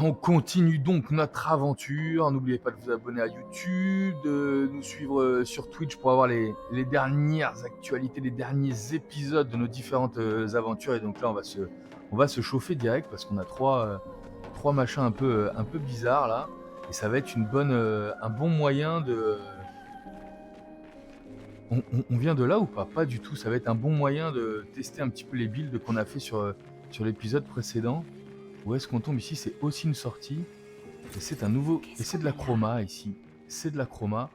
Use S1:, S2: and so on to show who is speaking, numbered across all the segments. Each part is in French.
S1: On continue donc notre aventure. N'oubliez pas de vous abonner à YouTube, de nous suivre sur Twitch pour avoir les dernières actualités, les derniers épisodes de nos différentes aventures. Et donc là, on va se chauffer direct parce qu'on a trois machins un peu bizarres là. Et ça va être un bon moyen de... On vient de là ou pas? Pas du tout. Ça va être un bon moyen de tester un petit peu les builds qu'on a fait sur l'épisode précédent. Où est-ce qu'on tombe ici? C'est aussi une sortie. Et c'est un nouveau... Et c'est de la chroma ici. C'est de la chroma.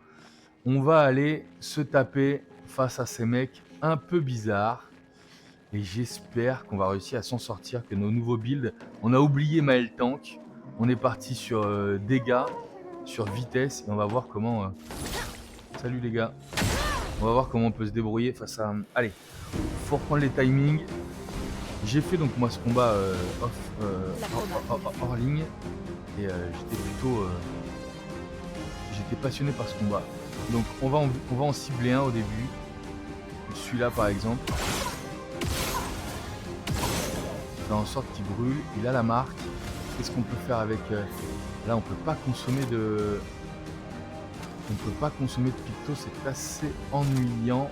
S1: On va aller se taper face à ces mecs un peu bizarres. Et j'espère qu'on va réussir à s'en sortir, que nos nouveaux builds... On a oublié Maël Tank. On est parti sur dégâts, sur vitesse. Et on va voir comment... Salut les gars. On va voir comment on peut se débrouiller face à... Allez, faut reprendre les timings. J'ai fait donc moi ce combat hors ligne. Et j'étais passionné par ce combat. Donc on va en cibler un au début. Celui-là par exemple. Faire en sorte qu'il brûle. Il a la marque. Qu'est-ce qu'on peut faire avec... Là on peut pas consommer de... On peut pas consommer de picto, c'est assez ennuyant.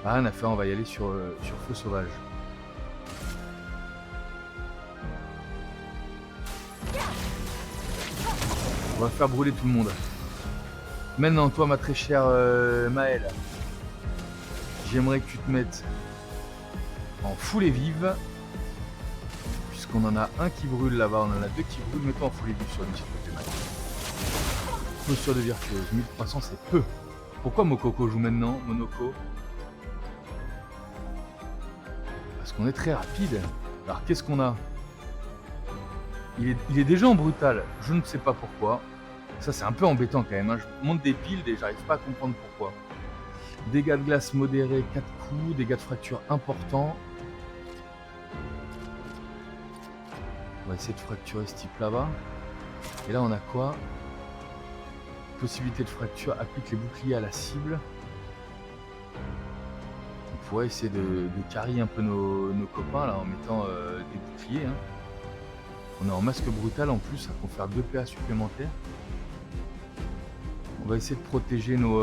S1: Rien à faire, on va y aller sur feu sauvage. On va faire brûler tout le monde. Maintenant, toi, ma très chère Maëlle, j'aimerais que tu te mettes en foulée vive. Puisqu'on en a un qui brûle là-bas, on en a deux qui brûlent. Mets-toi en foulée vive sur une petite côté, Maëlle. Posture de virtuose, 1300 c'est peu. Pourquoi Mokoko joue maintenant, Monoko? Parce qu'on est très rapide. Alors qu'est-ce qu'on a? Il est déjà en brutal, je ne sais pas pourquoi. Ça c'est un peu embêtant quand même, hein. Je monte des builds et j'arrive pas à comprendre pourquoi. Dégâts de glace modérés, 4 coups, dégâts de fracture importants. On va essayer de fracturer ce type là-bas. Et là on a quoi? Possibilité de fracture, applique les boucliers à la cible. On pourrait essayer de carry un peu nos copains là en mettant des boucliers, hein. On est en masque brutal en plus, ça confère 2 PA supplémentaires. On va essayer de protéger nos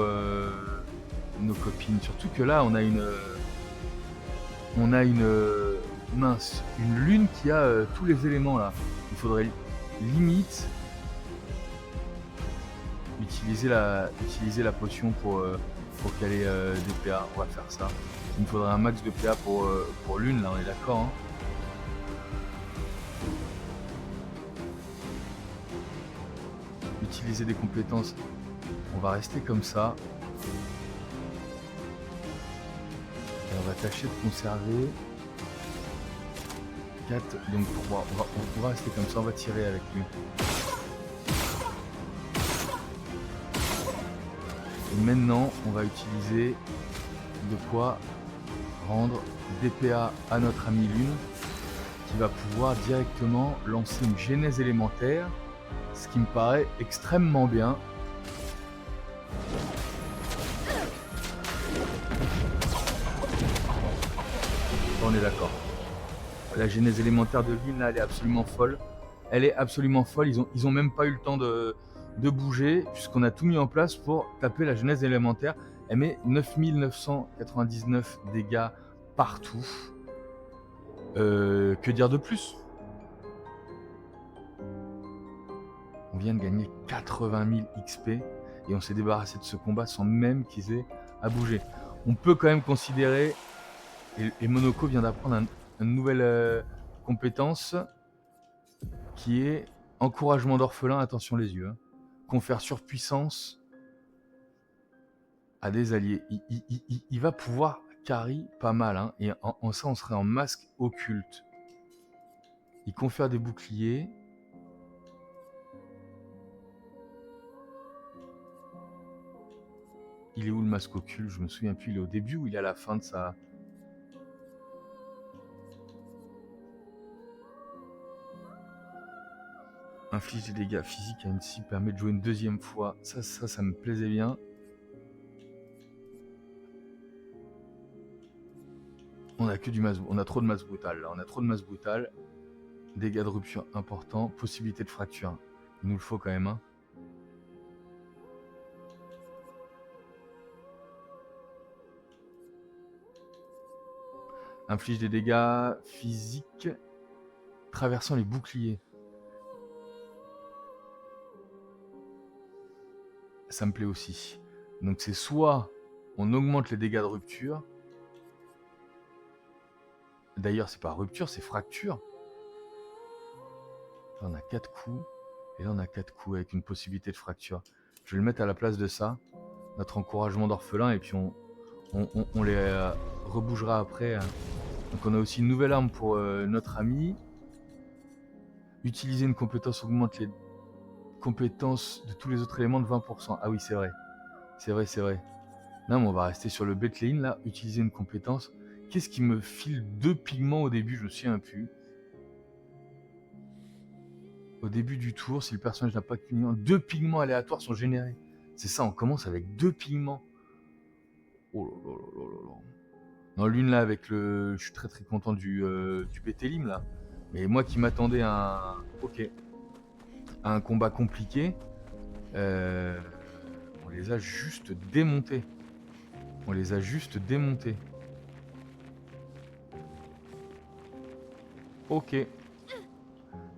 S1: copines. Surtout que là, on a une lune qui a tous les éléments là. Il faudrait limite utiliser la potion pour qu'elle ait des PA. On va faire ça. Il me faudrait un max de PA pour lune là, on est d'accord, hein. Utiliser des compétences. On va rester comme ça. Et on va tâcher de conserver 4, donc 3. On va rester comme ça, on va tirer avec lui. Et maintenant, on va utiliser de quoi rendre des PA à notre ami Lune, qui va pouvoir directement lancer une genèse élémentaire, ce qui me paraît extrêmement bien. On est d'accord. La genèse élémentaire de Lune, là, elle est absolument folle. Elle est absolument folle. Ils ont même pas eu le temps de bouger, puisqu'on a tout mis en place pour taper la genèse élémentaire. Elle met 9999 dégâts partout. Que dire de plus? On vient de gagner 80 000 XP et on s'est débarrassé de ce combat sans même qu'ils aient à bouger. On peut quand même considérer, et Monoko vient d'apprendre une nouvelle compétence qui est encouragement d'orphelin, attention les yeux, hein. Confère surpuissance à des alliés. Il va pouvoir carry pas mal, hein, et en ça on serait en masque occulte. Il confère des boucliers. Il est où le masque occulte? Je me souviens plus, il est au début ou il est à la fin de sa... Inflige des dégâts physiques à une cible, permet de jouer une deuxième fois. Ça me plaisait bien. On a que du masse, on a trop de masse brutale là, on a trop de masse brutale. Dégâts de rupture importants, possibilité de fracture. Il nous le faut quand même, hein. Inflige des dégâts physiques traversant les boucliers. Ça me plaît aussi. Donc c'est soit on augmente les dégâts de rupture. D'ailleurs, c'est pas rupture, c'est fracture. Là, on a 4 coups. Et là, on a 4 coups avec une possibilité de fracture. Je vais le mettre à la place de ça. Notre encouragement d'orphelin. Et puis on les rebougera après. Donc on a aussi une nouvelle arme pour notre ami. Utiliser une compétence augmente les compétences de tous les autres éléments de 20%. Ah oui, c'est vrai. C'est vrai, c'est vrai. Non, mais on va rester sur le Bethlehem là. Utiliser une compétence. Qu'est-ce qui me file 2 pigments au début? Je me souviens plus. Au début du tour, si le personnage n'a pas de pigments, 2 pigments aléatoires sont générés. C'est ça, on commence avec 2 pigments. Oh là là là là là. Non, l'une là avec le... Je suis très très content du Bethlehem là. Mais moi qui m'attendais à un... Ok. À un combat compliqué, on les a juste démontés. On les a juste démontés. Ok.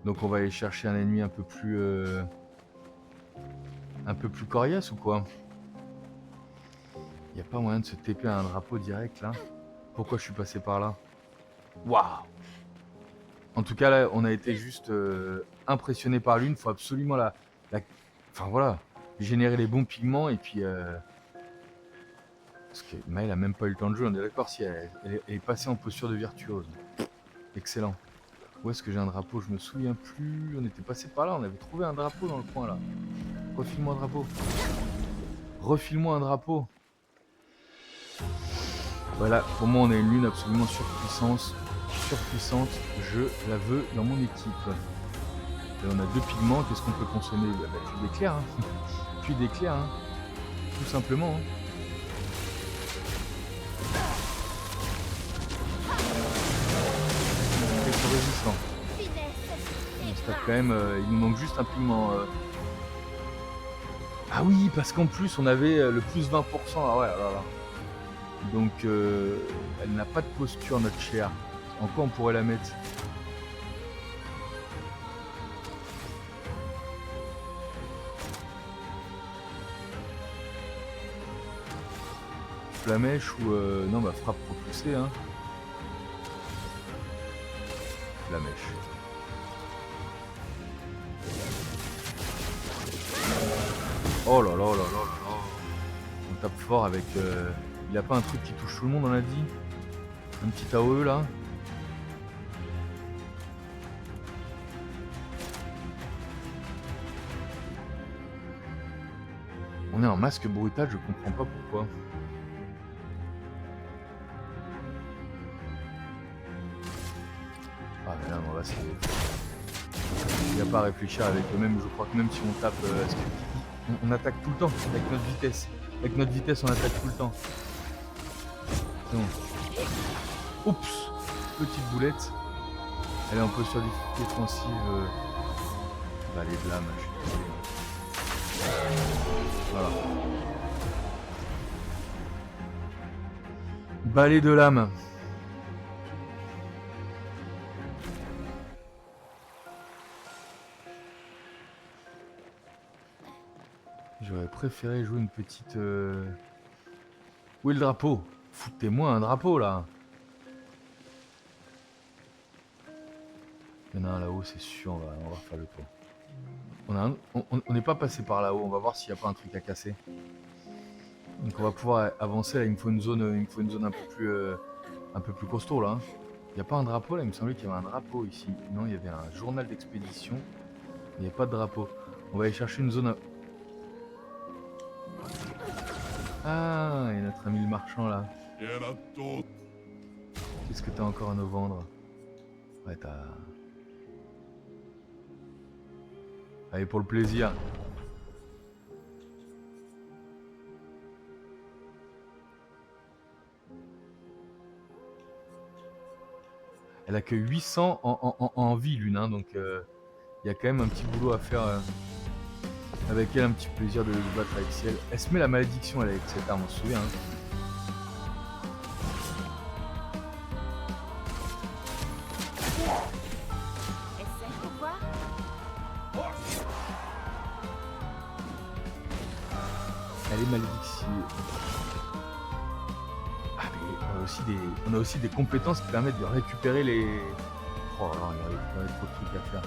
S1: Donc on va aller chercher un ennemi un peu plus coriace ou quoi? Y a pas moyen de se TP à un drapeau direct là? Pourquoi je suis passé par là? Waouh! En tout cas là, on a été juste impressionné par l'une. Faut absolument enfin voilà, générer les bons pigments et puis parce que Maëlle a même pas eu le temps de jouer. On est d'accord, si elle est passée en posture de virtuose. Excellent. Où est-ce que j'ai un drapeau? Je me souviens plus. On était passé par là, on avait trouvé un drapeau dans le coin là. Refile-moi un drapeau. Refile-moi un drapeau. Voilà, pour moi on a une lune absolument surpuissante. Je la veux dans mon équipe. Et on a 2 pigments, qu'est-ce qu'on peut consommer? Puis d'éclair, hein. Puis d'éclair, hein. Tout simplement. Hein. Résistant. On quand même, il nous manque juste un pigment. Ah oui, parce qu'en plus on avait le plus 20%. Ah ouais, là. Donc elle n'a pas de posture notre chère. En quoi on pourrait la mettre? Flamèche ou non bah frappe propulsée hein. Flamèche. Oh là là là là là là. On tape fort avec il a pas un truc qui touche tout le monde on a dit? Un petit AOE là. On est en masque brutal, je comprends pas pourquoi. Ah mais là on va il n'y a pas à réfléchir avec eux même, je crois que même si on tape, on attaque tout le temps avec notre vitesse. Avec notre vitesse on attaque tout le temps. C'est bon. Oups, petite boulette. Elle est en posture défensive. Balai de lame, je suis désolé. Voilà. Balai de lame. J'aurais préféré jouer une petite... Où est le drapeau? Foutez-moi un drapeau là. Il y en a un là-haut, c'est sûr, on va faire le tour. On n'est pas passé par là-haut, on va voir s'il n'y a pas un truc à casser. Donc on va pouvoir avancer, là il me faut une zone un peu plus costaud là. Il n'y a pas un drapeau là, il me semblait qu'il y avait un drapeau ici. Non, il y avait un journal d'expédition. Il n'y a pas de drapeau. On va aller chercher une zone... Ah, il y a notre ami le marchand là. Qu'est-ce que t'as encore à nous vendre? Ouais, t'as... Allez, pour le plaisir. Elle a que 800 en vie l'une, hein, donc il y a quand même un petit boulot à faire avec elle, un petit plaisir de se battre avec Ciel. Elle se met la malédiction elle avec cette arme, on se souvient. Hein. Elle est malédiction. Ah mais on a aussi des compétences qui permettent de récupérer les... Oh là, il y avait trop de trucs à faire.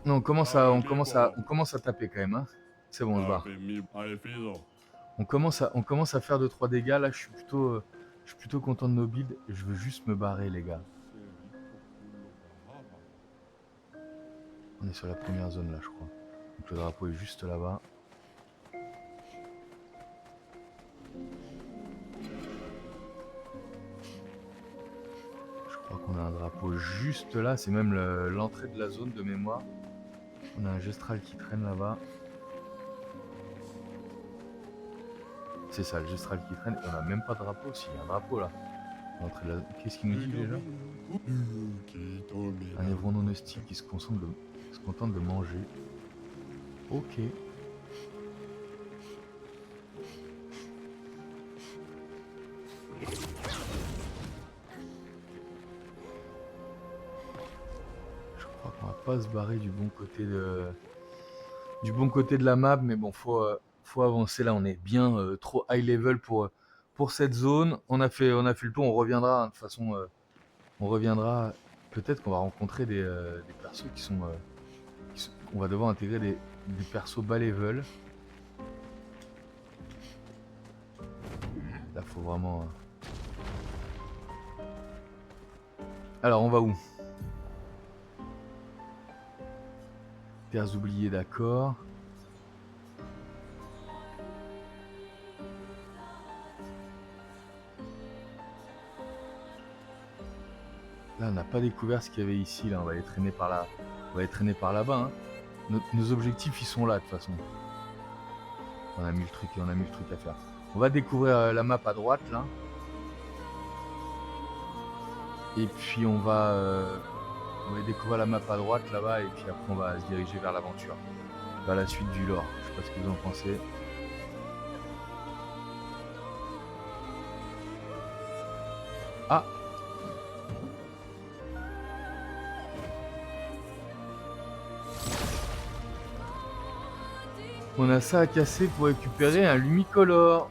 S1: Non, on commence à taper quand même. Hein. C'est bon, on se barre. On commence à faire 2-3 dégâts. Là, je suis plutôt content de nos builds. Je veux juste me barrer, les gars. On est sur la première zone, là, je crois. Donc le drapeau est juste là-bas. Je crois qu'on a un drapeau juste là. C'est même l'entrée de la zone de mémoire. On a un Gestral qui traîne là-bas. C'est ça, le Gestral qui traîne. Et on n'a même pas de drapeau. Si, il y a un drapeau là. Qu'est-ce qu'il nous dit déjà? Un évron non hostile qui se contente de manger. Ok. Je crois qu'on va pas se barrer du bon côté de la map, mais bon, faut avancer là. On est bien trop high level pour cette zone. On a fait le tour. On reviendra. Hein, de toute façon, on reviendra. Peut-être qu'on va rencontrer des persos qui sont, on va devoir intégrer des persos bas level. Là, faut vraiment. Alors, on va où? Terres oubliées, d'accord. Là, on n'a pas découvert ce qu'il y avait ici. Là, on va aller traîner par là. On va aller traîner par là-bas. Hein. Nos objectifs, ils sont là de toute façon. On a mis le truc à faire. On va découvrir la map à droite là. Et puis on va découvrir la map à droite là-bas. Et puis après, on va se diriger vers l'aventure. Vers la suite du lore. Je sais pas ce que vous en pensez. Ah! On a ça à casser pour récupérer un Lumicolor.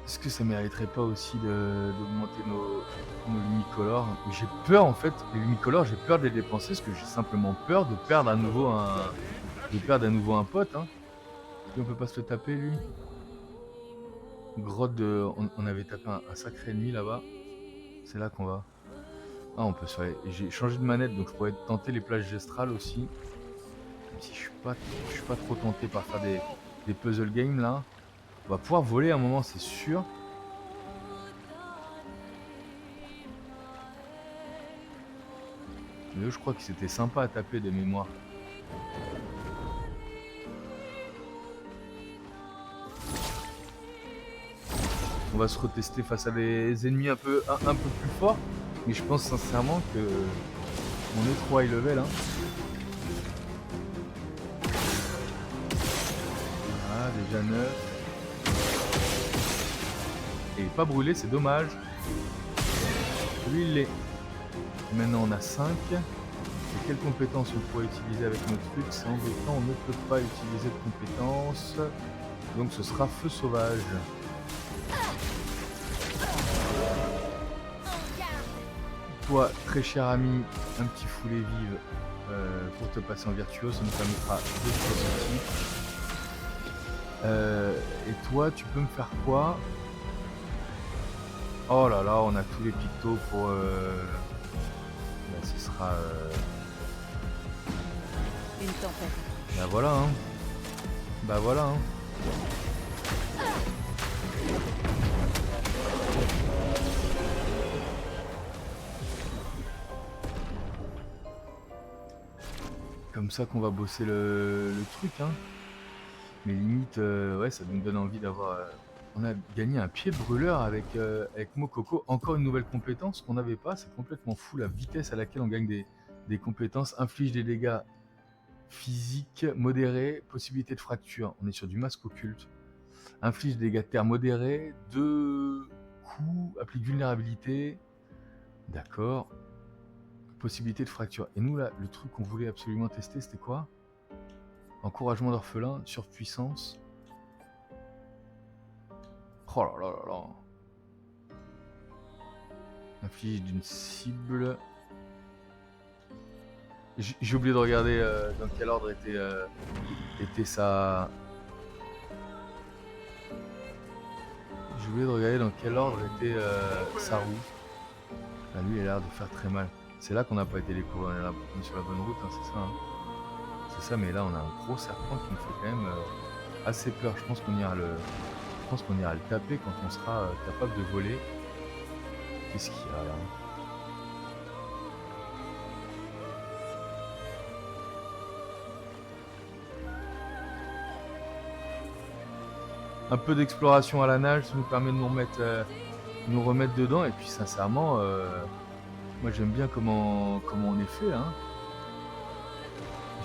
S1: Est-ce que ça mériterait pas aussi d'augmenter nos Lumicolor? J'ai peur en fait, les Lumicolor, j'ai peur de les dépenser parce que j'ai simplement peur de perdre à nouveau un pote. Hein. On peut pas se le taper lui. Grotte de... On avait tapé un sacré ennemi là-bas. C'est là qu'on va. Ah, on peut se faire... J'ai changé de manette donc je pourrais tenter les plages gestrales aussi. Même si je suis pas trop tenté par faire des puzzle games là. On va pouvoir voler à un moment, c'est sûr. Mais eux, je crois que c'était sympa à taper de mémoire. On va se retester face à des ennemis un peu plus forts. Mais je pense sincèrement que on est trop high level. Hein. Ah, déjà 9. Et il n'est pas brûlé, c'est dommage. Lui, il l'est. Maintenant, on a 5. Et quelles compétences on pourrait utiliser avec notre truc? C'est embêtant, on ne peut pas utiliser de compétences. Donc, ce sera feu sauvage. Toi, très cher ami, un petit foulet vive pour te passer en virtuose. Ça nous permettra de te et toi, tu peux me faire quoi? Oh là là, on a tous les pictos pour... Là, ce sera...
S2: Une tempête.
S1: Bah voilà, hein. Bah voilà, hein. comme ça qu'on va bosser le truc, hein. Mais limite, ouais, ça nous donne envie d'avoir... on a gagné un pied brûleur avec Mokoko. Encore une nouvelle compétence qu'on n'avait pas. C'est complètement fou la vitesse à laquelle on gagne des compétences. Inflige des dégâts physiques modérés, possibilité de fracture. On est sur du masque occulte. Inflige des dégâts de terre modérés, 2 coups, applique vulnérabilité. D'accord. Possibilité de fracture. Et nous là, le truc qu'on voulait absolument tester, c'était quoi? Encouragement d'orphelin, surpuissance. Oh là là là là. Inflige d'une cible. J'ai oublié de regarder dans quel ordre était sa... J'ai oublié de regarder dans quel ordre était sa roue. Là, lui, il a l'air de faire très mal. C'est là qu'on n'a pas été découvert. On est sur la bonne route, hein, c'est ça. Hein. C'est ça, mais là, on a un gros serpent qui nous fait quand même assez peur. Je pense qu'on ira le taper quand on sera capable de voler. Qu'est-ce qu'il y a là? Un peu d'exploration à la nage, ça nous permet de nous remettre dedans. Et puis sincèrement, moi j'aime bien comment on est fait. Hein.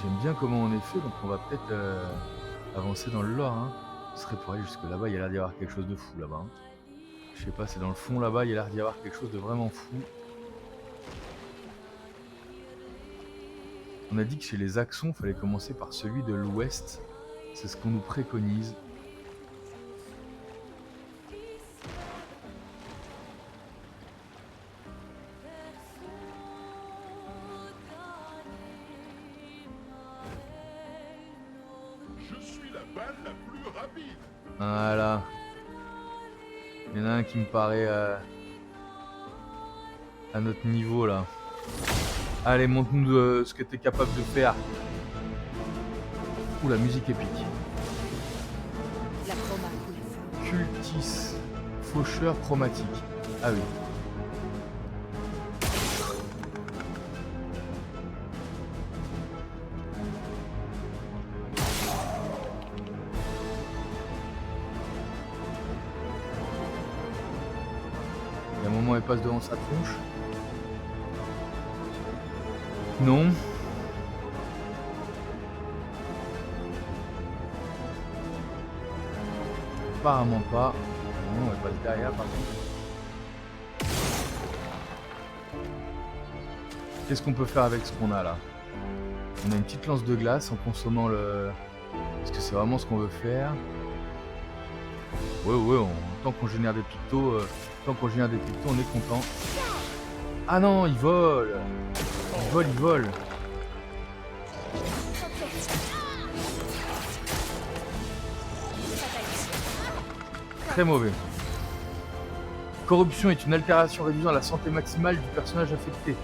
S1: J'aime bien comment on est fait, donc on va peut-être avancer dans le lore. Hein. Ce serait pour aller jusque là-bas, il y a l'air d'y avoir quelque chose de fou là-bas. Hein. Je sais pas, c'est dans le fond là-bas, il y a l'air d'y avoir quelque chose de vraiment fou. On a dit que chez les Axons, il fallait commencer par celui de l'ouest. C'est ce qu'on nous préconise. Voilà. Il y en a un qui me paraît à notre niveau là. Allez, montre-nous ce que tu es capable de faire. Ouh, la musique épique. Cultis, faucheur chromatique. Ah oui. Il y a un moment, elle passe devant sa tronche. Non. Apparemment pas. Non, elle passe derrière par contre. Qu'est-ce qu'on peut faire avec ce qu'on a là? On a une petite lance de glace en consommant le... Est-ce que c'est vraiment ce qu'on veut faire? Ouais, tant qu'on génère des pictos, on est content. Ah non, il vole. Il vole. Très mauvais. Corruption est une altération réduisant la santé maximale du personnage affecté.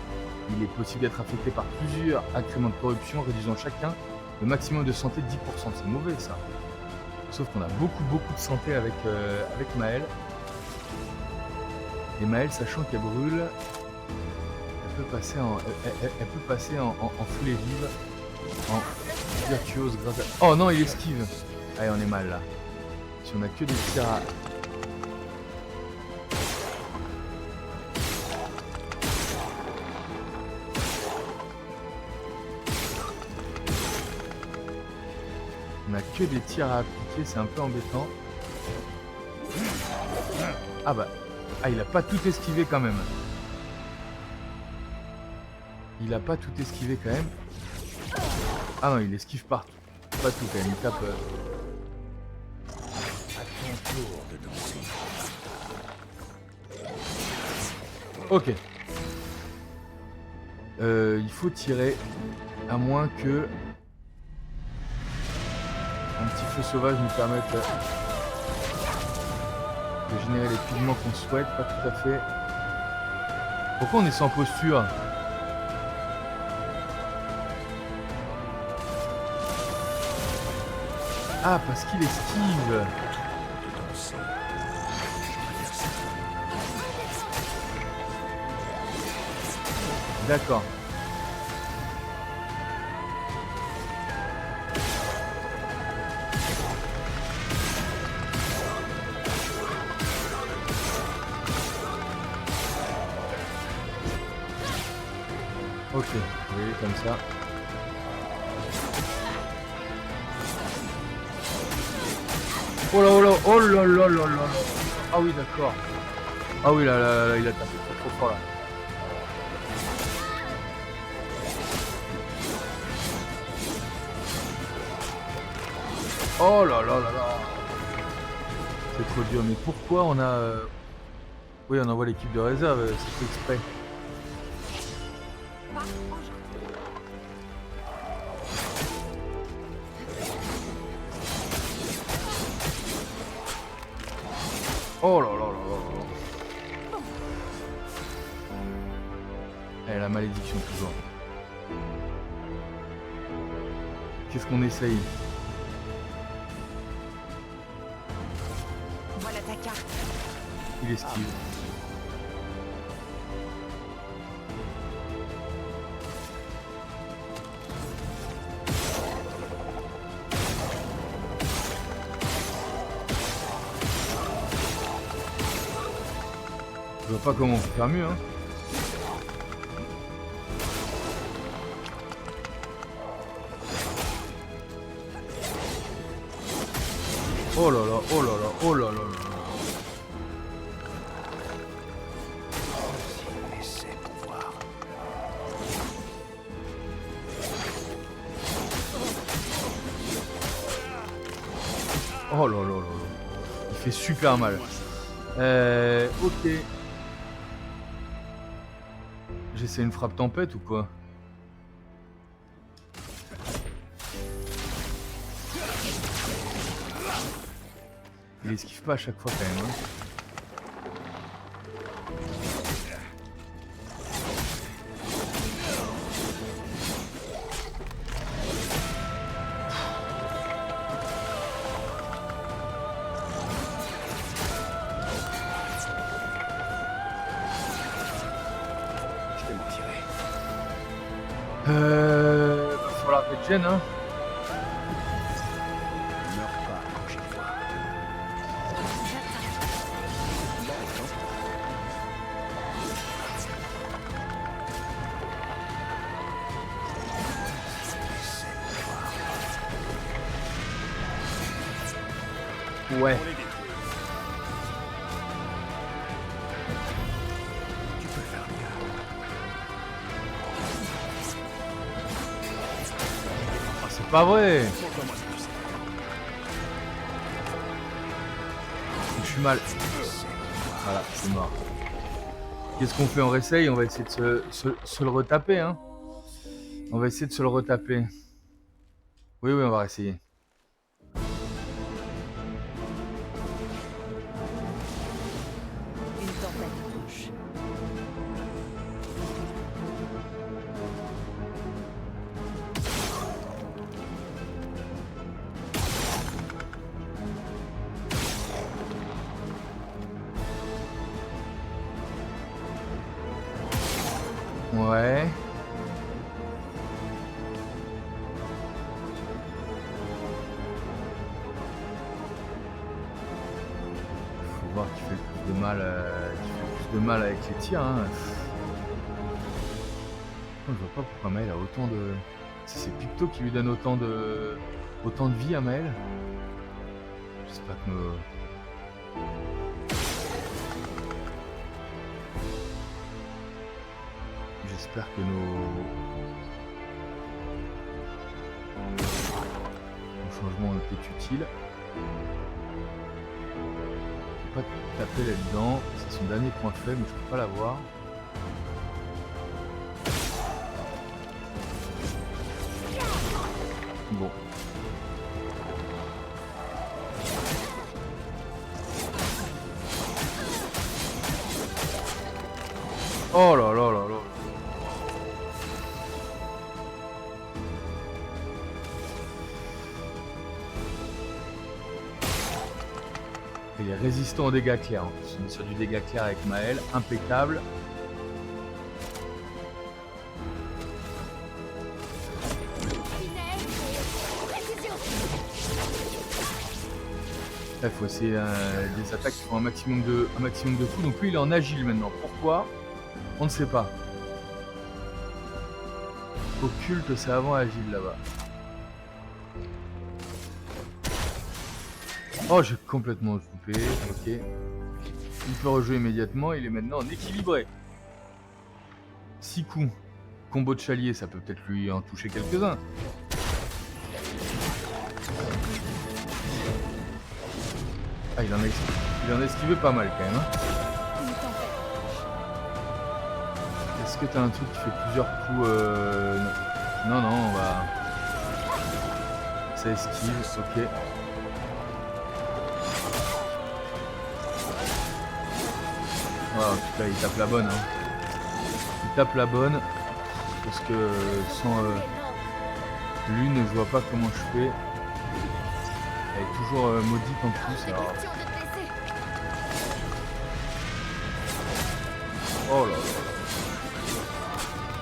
S1: Il est possible d'être affecté par plusieurs incréments de corruption réduisant chacun le maximum de santé de 10%. C'est mauvais ça. Sauf qu'on a beaucoup de santé avec Maëlle. Et Maëlle, sachant qu'elle brûle, elle peut passer en foulée vive, en virtuose grâce à... Oh non, il esquive. Allez, on est mal là. Si on a que des tirs à... On a que des tirs à appliquer, c'est un peu embêtant. Ah bah, il a pas tout esquivé quand même. Il a pas tout esquivé quand même. Ah non, il esquive partout. Pas tout quand même, il tape... Ok. Il faut tirer, à moins que un petit feu sauvage nous permette de générer les pigments qu'on souhaite, pas tout à fait. Pourquoi on est sans posture? Ah, parce qu'il esquive. D'accord. Ok, oui, comme ça. Oh là, oh là, oh là là là là là. Ah oui, d'accord. Ah oui, là, là, là, il a tapé trop trop fort là. Oh là là là là. C'est trop dur, mais pourquoi on a... Oui, on envoie l'équipe de réserve, c'est fait exprès. Oh là là là là là. Eh, la malédiction toujours. Qu'est-ce qu'on essaye?
S2: Voilà ta carte.
S1: Il esquive. Je vois pas comment on peut faire mieux, hein. Oh là là, oh là là, oh là là là. Oh là là là là. Il fait super mal. Ok. J'essaie une frappe tempête ou quoi? Il esquive pas à chaque fois quand même, hein. Va falloir regen, hein. Ouais. Ah, c'est pas vrai. Je suis mal. Voilà, c'est mort. Qu'est-ce qu'on fait? On réessaye, on va essayer de se le retaper, hein. On va essayer de se le retaper. Oui, oui, on va essayer.
S2: Une tempête touche.
S1: Ouais. Faut voir qui fait le plus de mal, qui fait le plus de mal avec les tirs, hein. Je vois pas pourquoi Maël a autant de... Si c'est Picto qui lui donne autant de vie à Maël. J'espère que nos... J'espère que nos changements ont été utiles. Je peux pas taper là-dedans. C'est son dernier point faible, mais je peux pas l'avoir. Bon. Oh là là là là. Il est résistant aux dégâts clairs. On est sur du dégât clair avec Maël. Impeccable. Il faut essayer des attaques qui font un maximum de coups. Donc lui il est en agile maintenant. Pourquoi? On ne sait pas. Occulte, c'est avant agile là-bas. Oh, j'ai complètement loupé. Ok. Il peut rejouer immédiatement. Il est maintenant en équilibré. 6 coups. Combo de chalier, ça peut peut-être lui en toucher quelques-uns. Ah, il en a esquivé pas mal quand même. Hein. Est-ce que t'as un truc qui fait plusieurs coups Non, on va... Ça esquive, ok. Oh, en tout cas, il tape la bonne. Hein. Il tape la bonne. Parce que sans l'une, je vois pas comment je fais. Elle est toujours maudite en plus. Alors... Oh là là.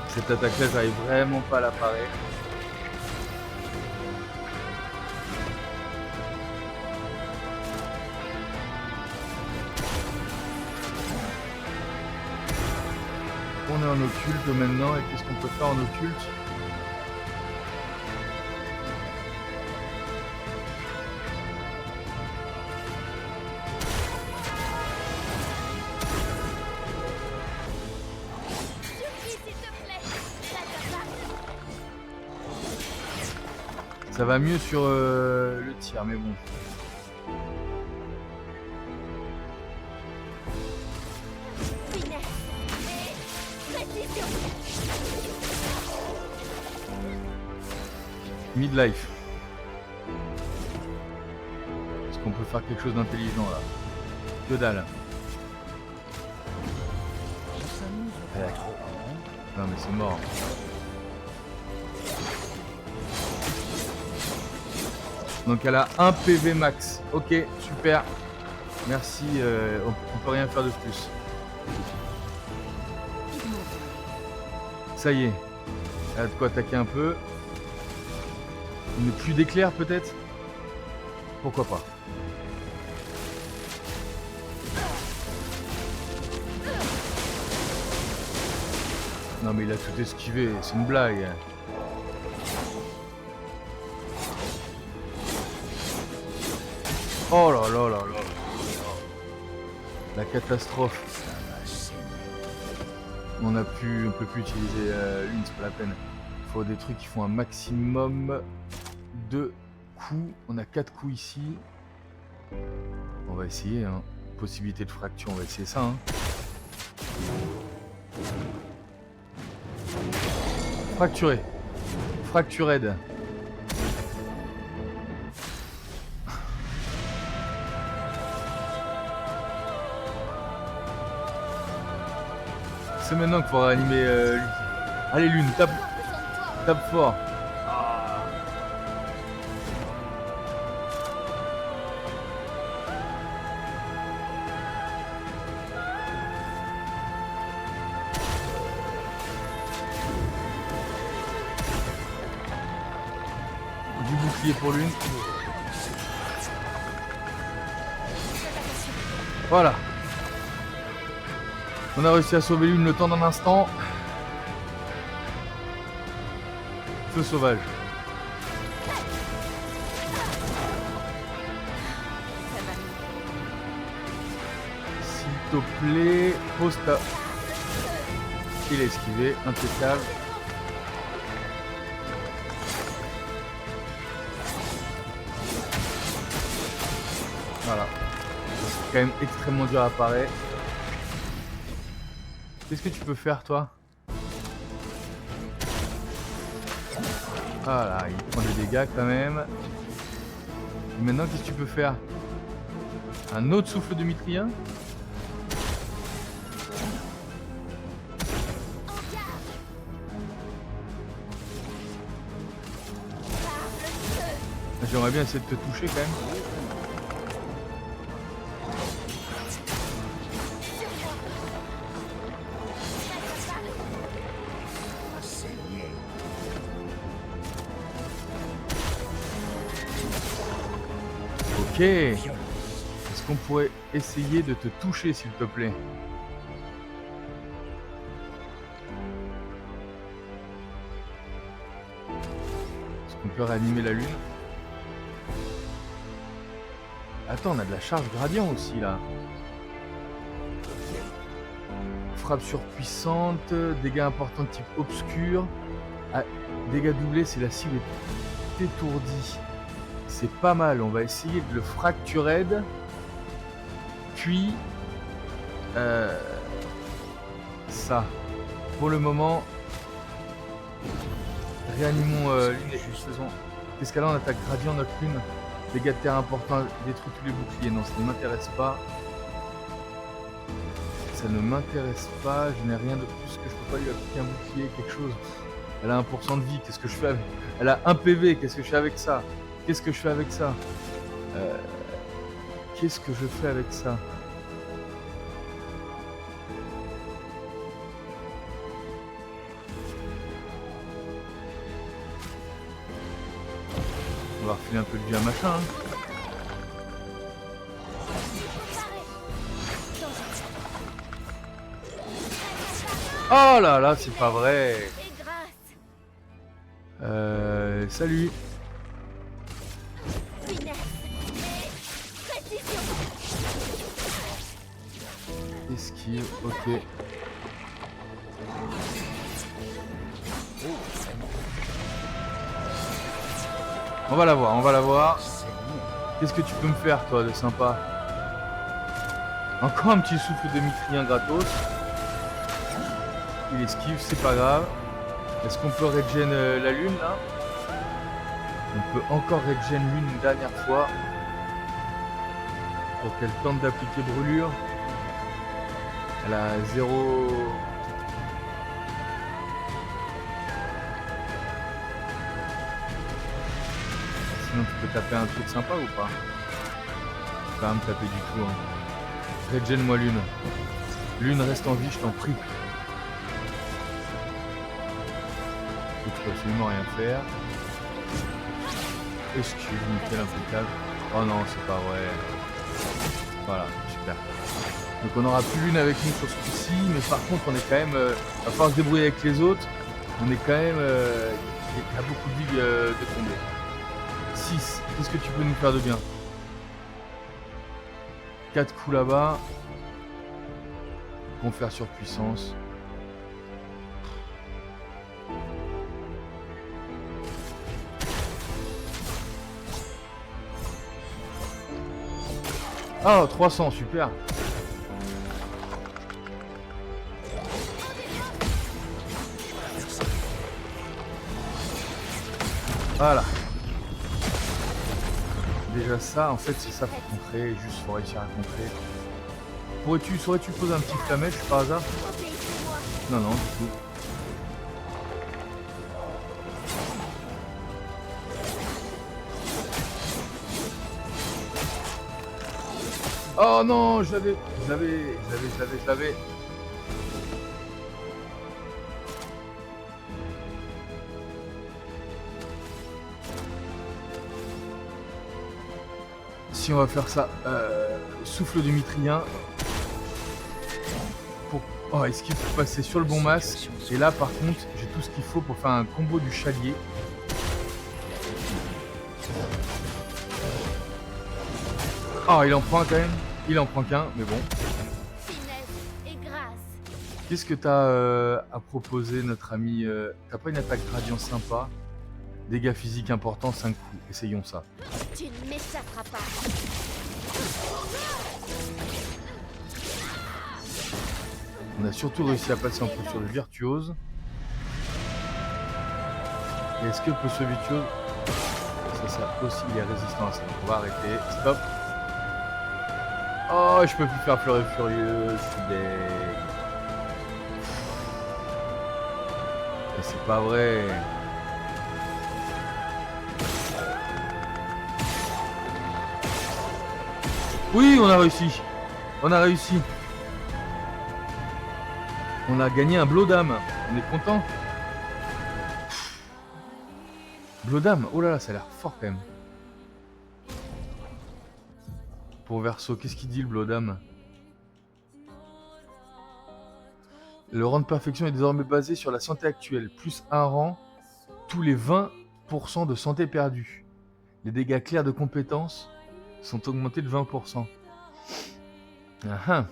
S1: Cette attaque-là, j'arrive vraiment pas à la parer. On est en occulte maintenant, et qu'est-ce qu'on peut faire en occulte? Ça va mieux sur le tir, mais bon. Midlife. Est-ce qu'on peut faire quelque chose d'intelligent là? Que dalle. Non mais c'est mort. Donc elle a 1 PV max. Ok, super. Merci, on peut rien faire de plus. Ça y est. Elle a de quoi attaquer un peu. Une pluie d'éclairs peut-être? Pourquoi pas? Non mais il a tout esquivé, c'est une blague. Oh là là là là. La catastrophe. On peut plus utiliser l'une, c'est pas la peine. Il faut des trucs qui font un maximum de coups. On a 4 coups ici. On va essayer, hein. Possibilité de fracture, on va essayer ça. Hein. Fracturé. Fractured. C'est maintenant qu'il faut réanimer lui. Allez Lune, tape fort. Du bouclier pour Lune. Voilà. On a réussi à sauver Lune le temps d'un instant. Feu sauvage. S'il te plaît, pose ta... Il a esquivé, impeccable. Voilà. C'est quand même extrêmement dur à parer. Qu'est-ce que tu peux faire, toi? Ah là, il prend des dégâts quand même. Et maintenant, qu'est-ce que tu peux faire? Un autre souffle de mitrien? J'aimerais bien essayer de te toucher quand même. Ok. Est-ce qu'on pourrait essayer de te toucher, s'il te plaît? On peut réanimer la lune. Attends, on a de la charge gradient aussi là. Frappe surpuissante, dégâts importants type obscur. Ah, dégâts doublés si la cible est étourdie. C'est pas mal, on va essayer de le fracturer. Puis ça. Pour le moment, réanimons lune et faisons. Qu'est-ce qu'elle a en attaque gradient notre lune? Dégâts de terre importants, détruit tous les boucliers. Non, ça ne m'intéresse pas. Ça ne m'intéresse pas. Je n'ai rien de plus que je peux pas lui appliquer un bouclier, quelque chose. Elle a 1% de vie. Qu'est-ce que je fais avec... Elle a 1 PV. Qu'est-ce que je fais avec ça? Qu'est-ce que je fais avec ça? Qu'est-ce que je fais avec ça? On va refiler un peu de vie à machin. Hein. Oh là là, c'est pas vrai. Salut. Esquive, ok. On va la voir, on va la voir. Qu'est-ce que tu peux me faire, toi, de sympa? Encore un petit souffle de mitrien gratos. Il esquive, c'est pas grave. Est-ce qu'on peut regen la lune, là? On peut encore regen lune une dernière fois. Pour qu'elle tente d'appliquer brûlure. Elle a 0... Sinon tu peux taper un truc sympa ou pas? Tu peux pas me taper du tout. Hein. Regen-moi lune. Lune reste en vie, je t'en prie. Tu peux absolument rien faire. Esquive, nickel, impeccable. Oh non, c'est pas vrai. Voilà, super. Donc on aura plus lune avec nous sur ce coup-ci, mais par contre on est quand même, à falloir se débrouiller avec les autres, on est quand même, il y a beaucoup de vie de tomber. 6, qu'est-ce que tu peux nous faire de bien? 4 coups là-bas. Confère sur puissance. Oh, 300, super. Voilà. Déjà ça, en fait, c'est ça pour contrer. Juste, faut réussir à contrer. Saurais-tu poser un petit flamèche par hasard? Non, non, du tout. Oh non, je l'avais. Si on va faire ça, souffle du mitrien. Oh, est-ce qu'il faut passer sur le bon masque? Et là, par contre, j'ai tout ce qu'il faut pour faire un combo du chalier. Oh, il en prend un quand même. Il en prend qu'un, mais bon. Qu'est-ce que t'as à proposer, notre ami? T'as pas une attaque gradient sympa? Dégâts physiques importants, 5 coups. Essayons ça.
S2: Tu ne m'échapperas pas.
S1: On a surtout réussi à passer en posture de virtuose. Et est-ce que le posture virtuose, ça sert aussi, il est résistant à ça. On va arrêter. Stop. Oh, je peux plus faire fleurir furieux. Je suis deg. Mais c'est pas vrai. Oui, on a réussi. On a réussi. On a gagné un Blodam. On est content. Blodam, oh là là, ça a l'air fort quand même. Pour Verso, qu'est-ce qu'il dit le Blodam? Le rang de perfection est désormais basé sur la santé actuelle, plus un rang tous les 20 10% de santé perdue. Les dégâts clairs de compétences sont augmentés de 20%. Ah ah.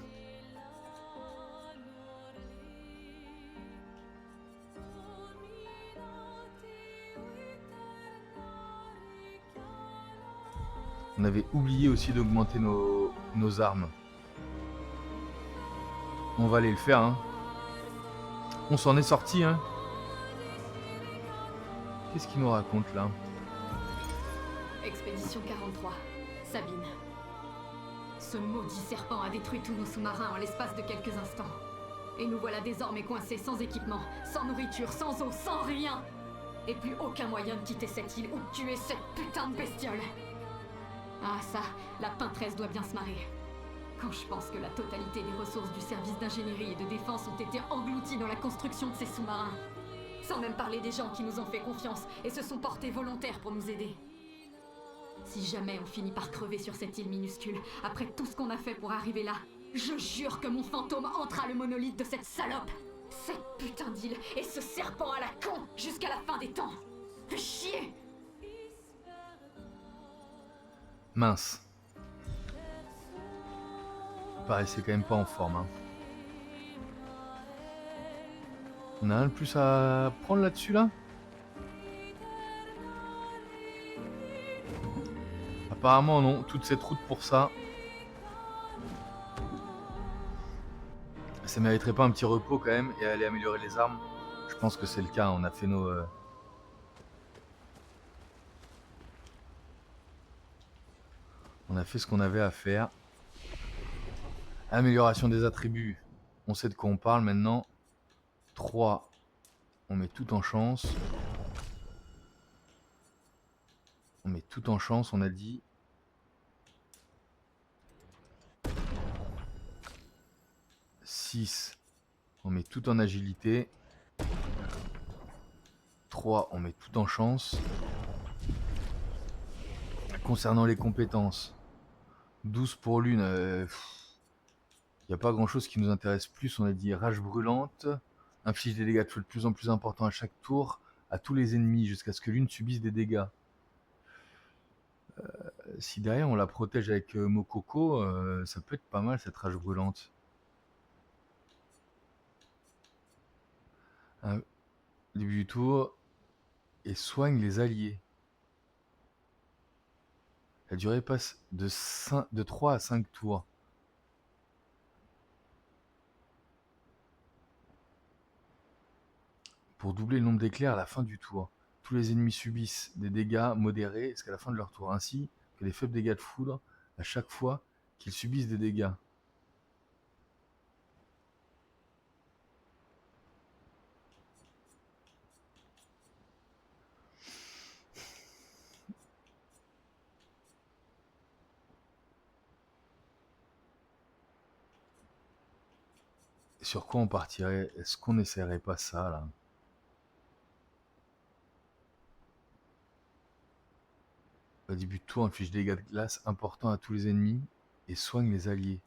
S1: On avait oublié aussi d'augmenter nos armes. On va aller le faire, hein. On s'en est sorti, hein. Qu'est-ce qu'il nous raconte là?
S3: Expédition 43. Sabine. Ce maudit serpent a détruit tous nos sous-marins en l'espace de quelques instants. Et nous voilà désormais coincés sans équipement, sans nourriture, sans eau, sans rien. Et plus aucun moyen de quitter cette île ou de tuer cette putain de bestiole. Ah ça, la peintresse doit bien se marrer. Quand je pense que la totalité des ressources du service d'ingénierie et de défense ont été englouties dans la construction de ces sous-marins. Sans même parler des gens qui nous ont fait confiance et se sont portés volontaires pour nous aider. Si jamais on finit par crever sur cette île minuscule, après tout ce qu'on a fait pour arriver là, je jure que mon fantôme hantera le monolithe de cette salope. Cette putain d'île et ce serpent à la con jusqu'à la fin des temps. Fais chier!
S1: Mince. Paraissait quand même pas en forme, hein. On a rien de plus à prendre là-dessus là? Apparemment non, toute cette route pour ça. Ça mériterait pas un petit repos quand même et aller améliorer les armes? Je pense que c'est le cas, on a fait nos... On a fait ce qu'on avait à faire. Amélioration des attributs. On sait de quoi on parle maintenant. 3. On met tout en chance. On met tout en chance, on a dit. 6. On met tout en agilité. 3. On met tout en chance. Concernant les compétences. 12 pour l'une. Il n'y a pas grand chose qui nous intéresse plus. On a dit rage brûlante. Inflige des dégâts de feu de plus en plus importants à chaque tour à tous les ennemis jusqu'à ce que l'une subisse des dégâts. Si derrière on la protège avec Mokoko, ça peut être pas mal cette rage brûlante. Début du tour. Et soigne les alliés. La durée passe de 3 à 5 tours. Pour doubler le nombre d'éclairs à la fin du tour. Tous les ennemis subissent des dégâts modérés jusqu'à la fin de leur tour, ainsi que les faibles dégâts de foudre à chaque fois qu'ils subissent des dégâts. Et sur quoi on partirait? Est-ce qu'on n'essaierait pas ça là? Au début de tour, inflige des dégâts de glace importants à tous les ennemis et soigne les alliés.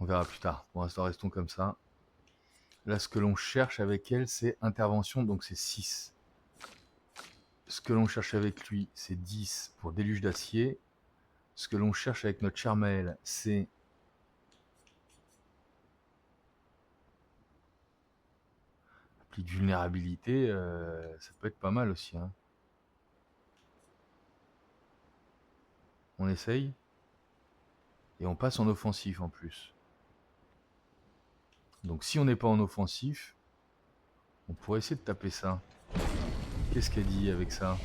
S1: On verra plus tard. Pour l'instant, restons comme ça. Là, ce que l'on cherche avec elle, c'est intervention, donc c'est 6. Ce que l'on cherche avec lui, c'est 10 pour déluge d'acier. Ce que l'on cherche avec notre cher Maël, c'est... appli de vulnérabilité, ça peut être pas mal aussi, hein. On essaye. Et on passe en offensif en plus. Donc si on n'est pas en offensif, on pourrait essayer de taper ça. Qu'est-ce qu'elle dit avec ça?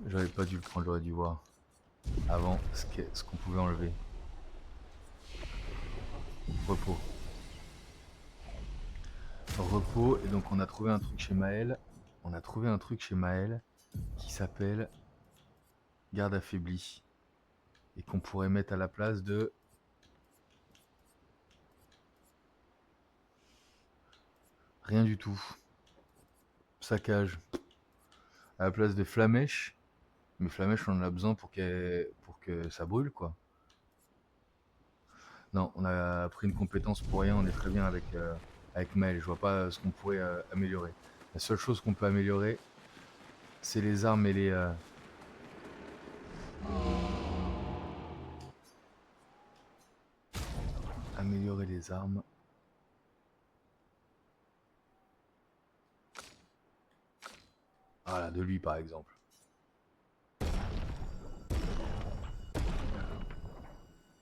S1: J'aurais pas dû le prendre, j'aurais dû voir avant ce qu'on pouvait enlever. Repos. Repos, et donc on a trouvé un truc chez Maël. On a trouvé un truc chez Maël qui s'appelle garde affaibli. Et qu'on pourrait mettre à la place de... rien du tout. Saccage. À la place de flamèche. Mais flamèche, on en a besoin pour que ça brûle, quoi. Non, on a pris une compétence pour rien, on est très bien avec Maël. Je vois pas ce qu'on pourrait améliorer. La seule chose qu'on peut améliorer, c'est les armes et les... Améliorer les armes. Voilà, de lui par exemple.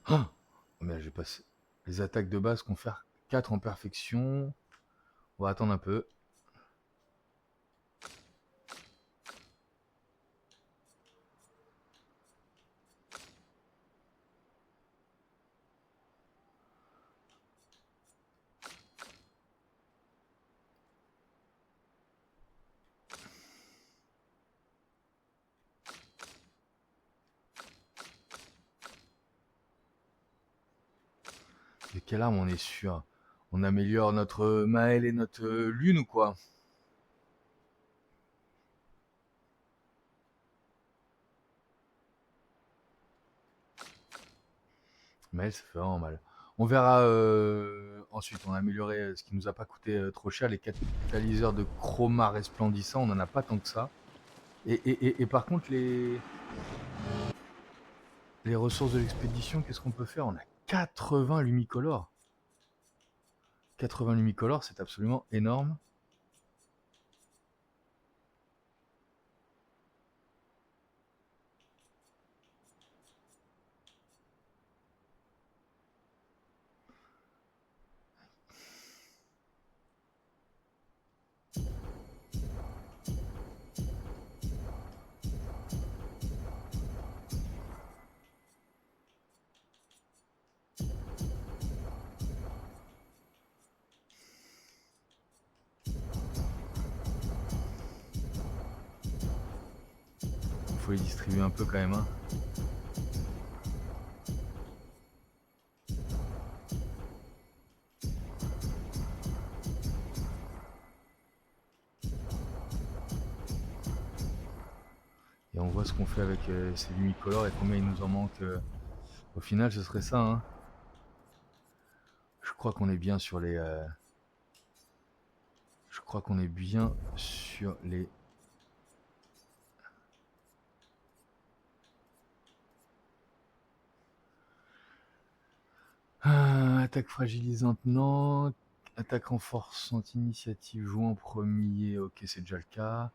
S1: Ah mais j'ai passé... Les attaques de base qu'on fait 4 en perfection. On va attendre un peu. De quelle arme on est sûr? On améliore notre Maël et notre Lune ou quoi? Maël, ça fait vraiment mal. On verra ensuite. On a amélioré ce qui nous a pas coûté trop cher. Les catalyseurs de chroma resplendissant, on en a pas tant que ça. Et par contre, les ressources de l'expédition, qu'est-ce qu'on peut faire? On a 80 lumicolores. 80 lumicolores, c'est absolument énorme. Il faut les distribuer un peu quand même. Hein. Et on voit ce qu'on fait avec ces lumicolores et combien il nous en manque. Au final, ce serait ça. Hein. Je crois qu'on est bien sur les... Je crois qu'on est bien sur les... Attaque fragilisante, non. Attaque renforçante, initiative, joue en premier. Ok, c'est déjà le cas.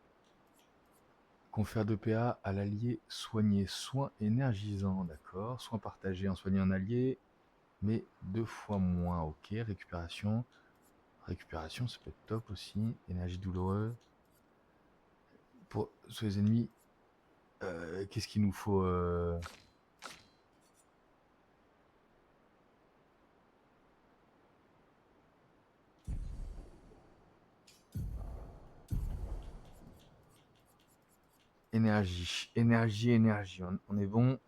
S1: Confère de PA à l'allié soigné. Soin énergisant, d'accord. Soin partagé en soignant un allié, mais 2 fois moins. Ok, récupération. Récupération, ça peut être top aussi. Énergie douloureuse. Pour sur les ennemis, qu'est-ce qu'il nous faut Énergie, énergie, énergie. On est bon.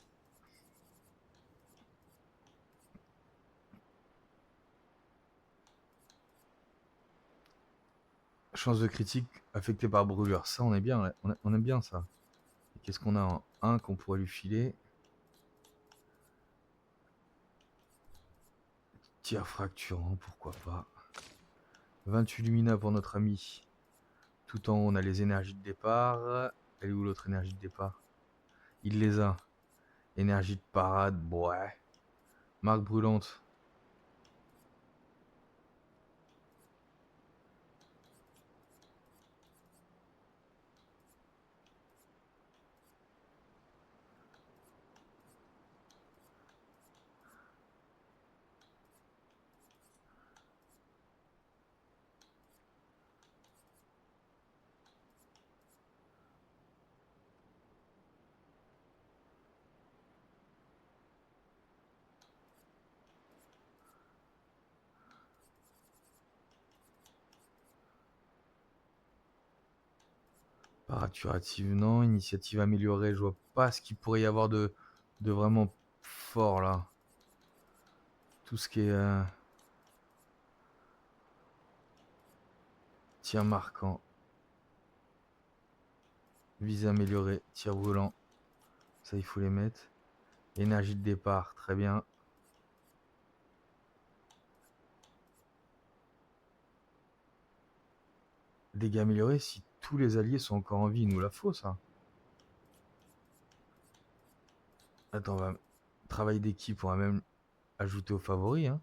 S1: Chance de critique affectée par brûlure. Ça, on est bien. On aime bien ça. Qu'est-ce qu'on a en 1 qu'on pourrait lui filer? Tir fracturant, pourquoi pas. 28 lumina pour notre ami. Tout en haut, on a les énergies de départ. Elle est où l'autre énergie de départ? Il les a. Énergie de parade, ouais. Marque brûlante. Paracurative, non. Initiative améliorée, je vois pas ce qu'il pourrait y avoir de vraiment fort là. Tout ce qui est tir marquant. Visée améliorée, tir brûlant. Ça, il faut les mettre. Énergie de départ, très bien. Dégâts améliorés si tous les alliés sont encore en vie. Il nous la faut, ça. Attends, on va... Travail d'équipe, on va même ajouter aux favoris. Hein.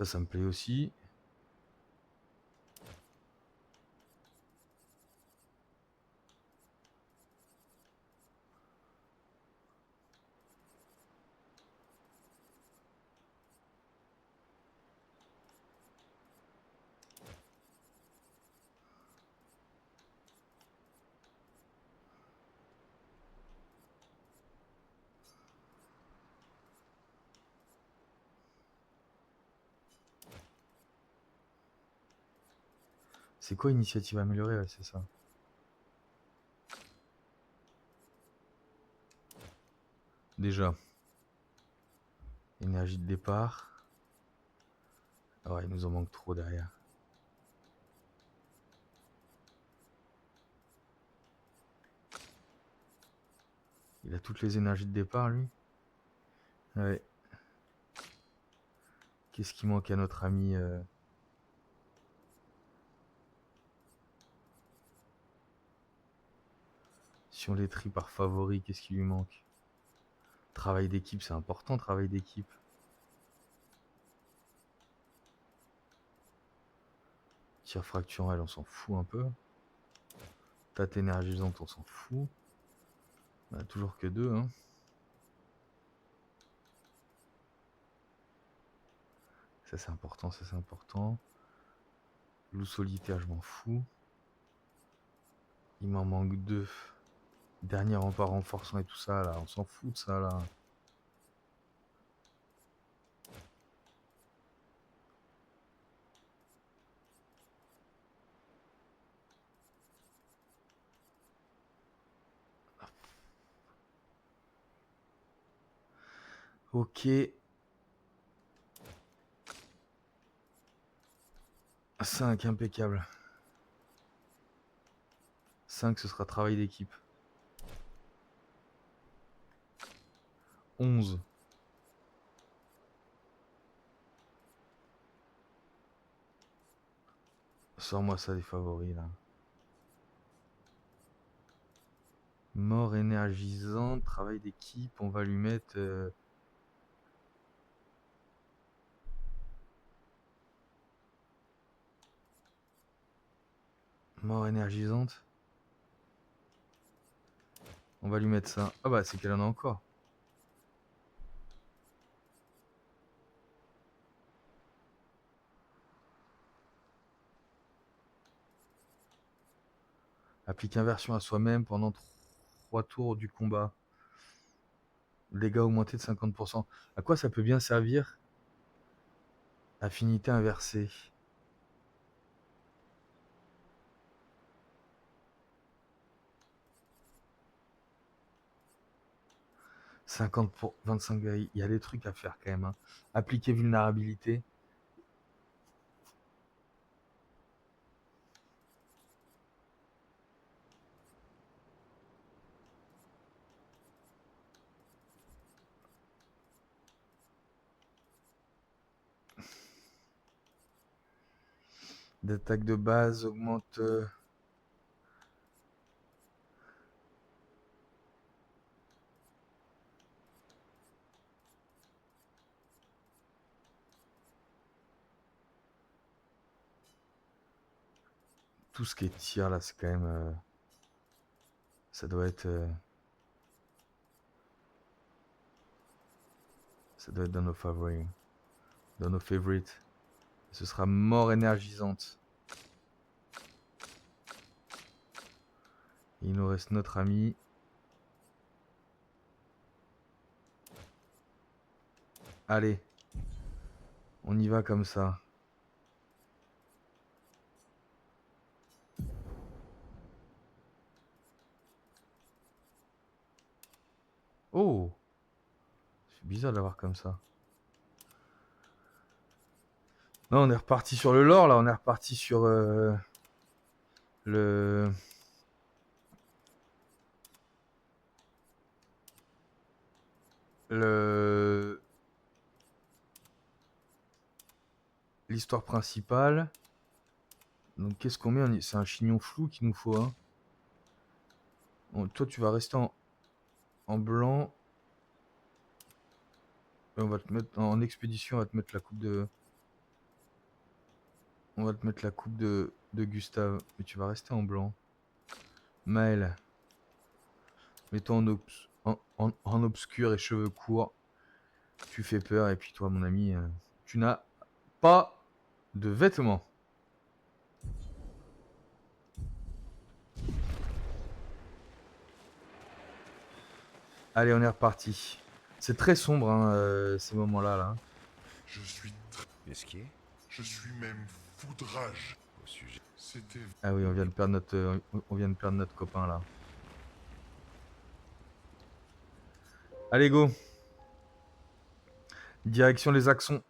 S1: Ça me plaît aussi. C'est quoi initiative améliorée? Ouais, c'est ça. Déjà. Énergie de départ. Ah ouais, il nous en manque trop derrière. Il a toutes les énergies de départ, lui. Ouais. Qu'est-ce qui manque à notre ami Si on les trie par favori, qu'est-ce qui lui manque? Travail d'équipe, c'est important, travail d'équipe. Tir fracturel, on s'en fout un peu. Tate énergisante, on s'en fout. On a toujours que 2, hein. Ça c'est important, ça c'est important. Loup solitaire, je m'en fous. Il m'en manque 2. Dernier rempart renforçant et tout ça, là, on s'en fout de ça, là. Ok. 5, impeccable. 5, ce sera travail d'équipe. 11. Sors-moi ça des favoris, là. Mort énergisante, travail d'équipe, on va lui mettre... Mort énergisante. On va lui mettre ça. Ah bah c'est qu'elle en a encore. Applique inversion à soi-même pendant 3 tours du combat. Dégâts augmentés de 50%. À quoi ça peut bien servir? Affinité inversée. « 50 pour 25 gars. Il y a des trucs à faire quand même. Hein. Appliquer vulnérabilité. D'attaque de base augmente... Tout ce qui est tir là, c'est quand même... ça doit être... ça doit être dans nos favoris. Dans nos favorites. Ce sera mort énergisante. Il nous reste notre ami. Allez. On y va comme ça. Oh! C'est bizarre de l'avoir comme ça. Non, on est reparti sur le lore là, on est reparti sur le l'histoire principale. Donc qu'est-ce qu'on met? C'est un chignon flou qu'il nous faut, hein. Bon, toi tu vas rester en blanc. Et on va te mettre en expédition, on va te mettre la coupe de... On va te mettre la coupe de Gustave. Mais tu vas rester en blanc. Maël. Mets-toi en obscur et cheveux courts. Tu fais peur. Et puis toi, mon ami, tu n'as pas de vêtements. Allez, on est reparti. C'est très sombre, hein, ces moments-là. Là.
S4: Je suis
S5: Qu'est-ce qui est
S4: Je suis même foudrage
S5: au sujet?
S4: C'était...
S1: Ah oui, on vient de perdre notre copain, là. Allez, go. Direction les Axons.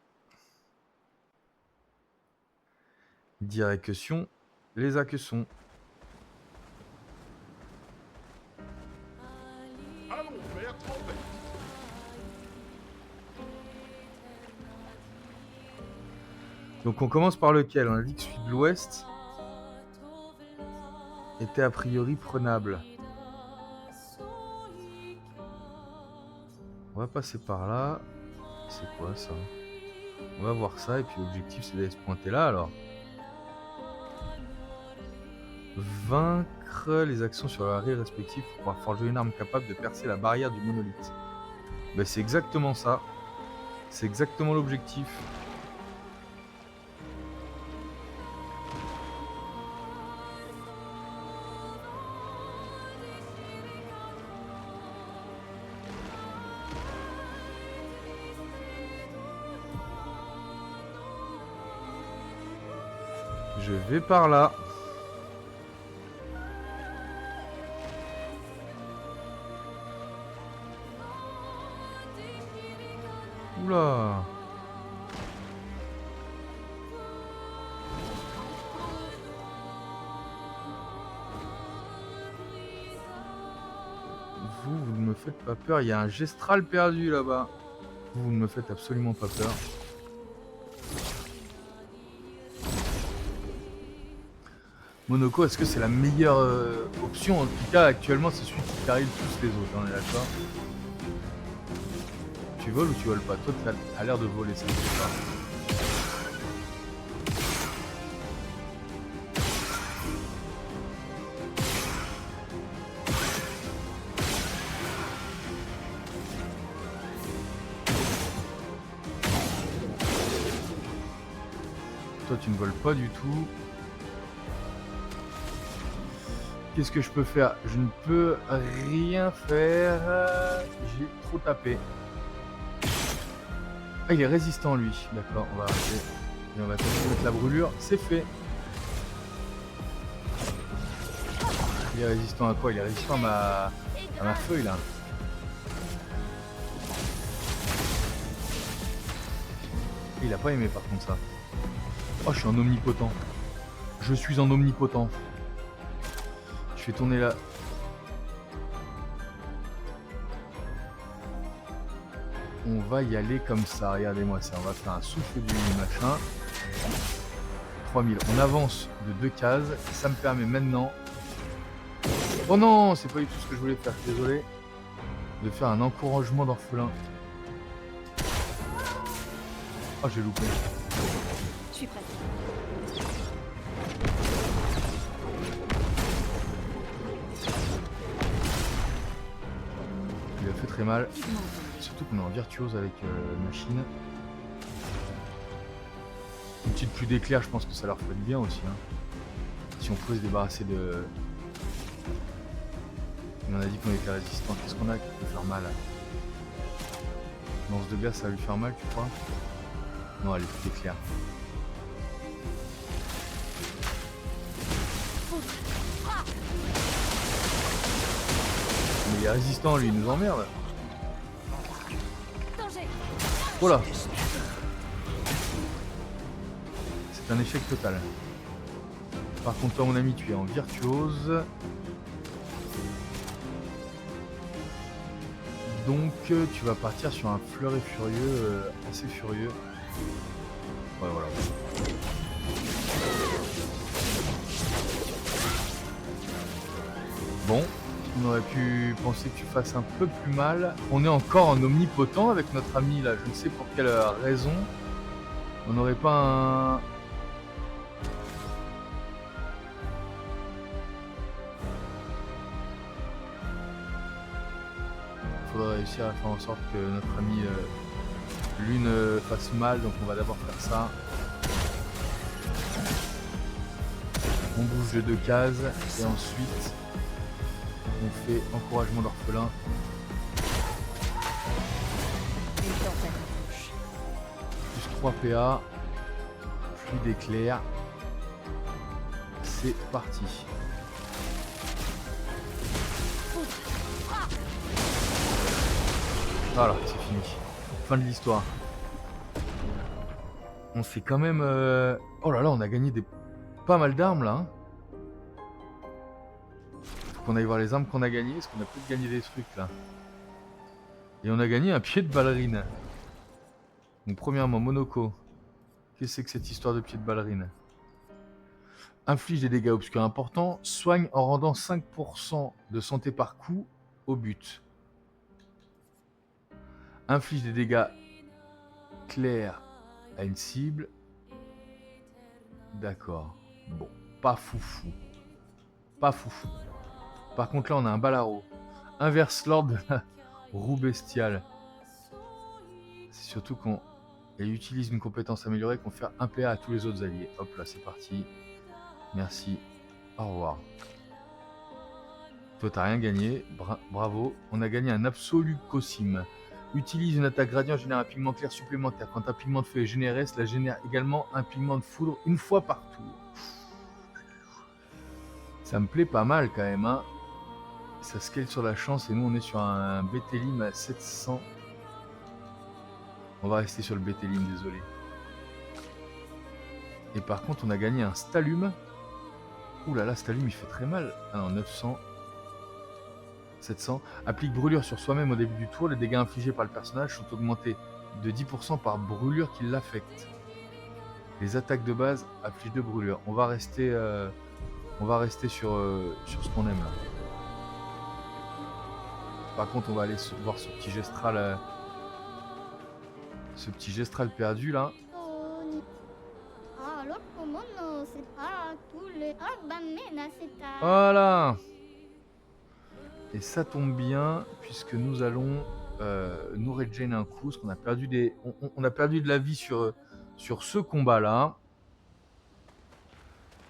S1: Direction les Axons.
S4: Allons vers Trompette.
S1: Donc on commence par lequel? On a dit que celui de l'ouest était a priori prenable. On va passer par là. C'est quoi ça? On va voir ça et puis l'objectif c'est d'aller se pointer là alors. Vaincre les actions sur leur arrêt respectif pour pouvoir forger une arme capable de percer la barrière du monolithe. Ben, c'est exactement ça. C'est exactement l'objectif. Je vais par là. Oula. Vous ne me faites pas peur. Il y a un gestral perdu là-bas. Vous ne me faites absolument pas peur. Monoko, est-ce que c'est la meilleure option? En tout cas, actuellement, c'est celui qui carry tous les autres, on est d'accord? Tu voles ou tu voles pas? Toi, tu as l'air de voler, ça ne fait pas. Toi, tu ne voles pas du tout. Qu'est-ce que je peux faire? Je ne peux rien faire. J'ai trop tapé. Ah, il est résistant, lui. D'accord, on va arrêter. Et on va tenter de mettre la brûlure. C'est fait. Il est résistant à quoi? Il est résistant à ma feuille, là. Il a pas aimé, par contre, ça. Oh, je suis en omnipotent. Je suis en omnipotent. Je vais tourner là. On va y aller comme ça. Regardez-moi ça. On va faire un souffle du machin. 3000. On avance de 2 cases. Et ça me permet maintenant... Oh non, c'est pas du tout ce que je voulais faire. Désolé. De faire un encouragement d'orphelin. Oh, j'ai loupé.
S2: Je suis prête.
S1: Il a fait très mal. Surtout qu'on est en virtuose avec la machine. Une petite pluie d'éclairs, je pense que ça leur ferait du bien aussi. Hein. Si on pouvait se débarrasser de... On a dit qu'on était résistant. Qu'est-ce qu'on a qui peut faire mal? Lance de glace, ça va lui faire mal, tu crois? Non, elle est plus d'éclairs. Mais il est résistant, lui, il nous emmerde. Oh là! C'est un échec total. Par contre, toi, mon ami, tu es en virtuose. Donc tu vas partir sur un fleuret furieux, assez furieux. Ouais, voilà. Bon, on aurait pu penser que tu fasses un peu plus mal. On est encore en omnipotent avec notre ami là, je ne sais pour quelle raison. On n'aurait pas un... Faudrait réussir à faire en sorte que notre ami Lune fasse mal, donc on va d'abord faire ça. On bouge de 2 cases et ensuite on fait encouragement d'orphelin.
S2: Une tempête approche.
S1: Plus 3 PA, flux d'éclair. C'est parti. Voilà, c'est fini. Fin de l'histoire. On fait quand même... Oh là là, on a gagné pas mal d'armes là. Hein. Faut qu'on aille voir les armes qu'on a gagnées, parce qu'on a peut-être gagné des trucs là. Et on a gagné un pied de ballerine. Donc premièrement, Monoko. Qu'est-ce que c'est que cette histoire de pied de ballerine? Inflige des dégâts obscurs importants, soigne en rendant 5% de santé par coup au but. Inflige des dégâts clairs à une cible. D'accord. Bon, pas foufou. Pas foufou. Par contre là on a un balaro. Inverse l'ordre de la roue bestiale. C'est surtout qu'on utilise une compétence améliorée qu'on fait 1 PA à tous les autres alliés. Hop là c'est parti. Merci. Au revoir. Toi t'as rien gagné. Bravo. On a gagné un absolu Cosim. Utilise une attaque radiant, génère un pigment clair supplémentaire. Quand un pigment de feu est généré, cela génère également un pigment de foudre une fois par tour. Ça me plaît pas mal quand même. Hein. Ça scale sur la chance et nous on est sur un Bétélim à 700. On va rester sur le Bétélim, désolé. Et par contre on a gagné un Stalum. Ouh là là, Stalum il fait très mal. Ah non, 900. 700. Applique brûlure sur soi-même au début du tour. Les dégâts infligés par le personnage sont augmentés de 10% par brûlure qui l'affecte. Les attaques de base affligent de brûlure. On va rester sur ce qu'on aime là. Par contre, on va aller voir ce petit gestral perdu là.
S5: Alors comment non, c'est pas tous les
S1: Voilà. Et ça tombe bien puisque nous allons nous régénérer un coup, parce qu'on a perdu on a perdu de la vie sur ce combat là.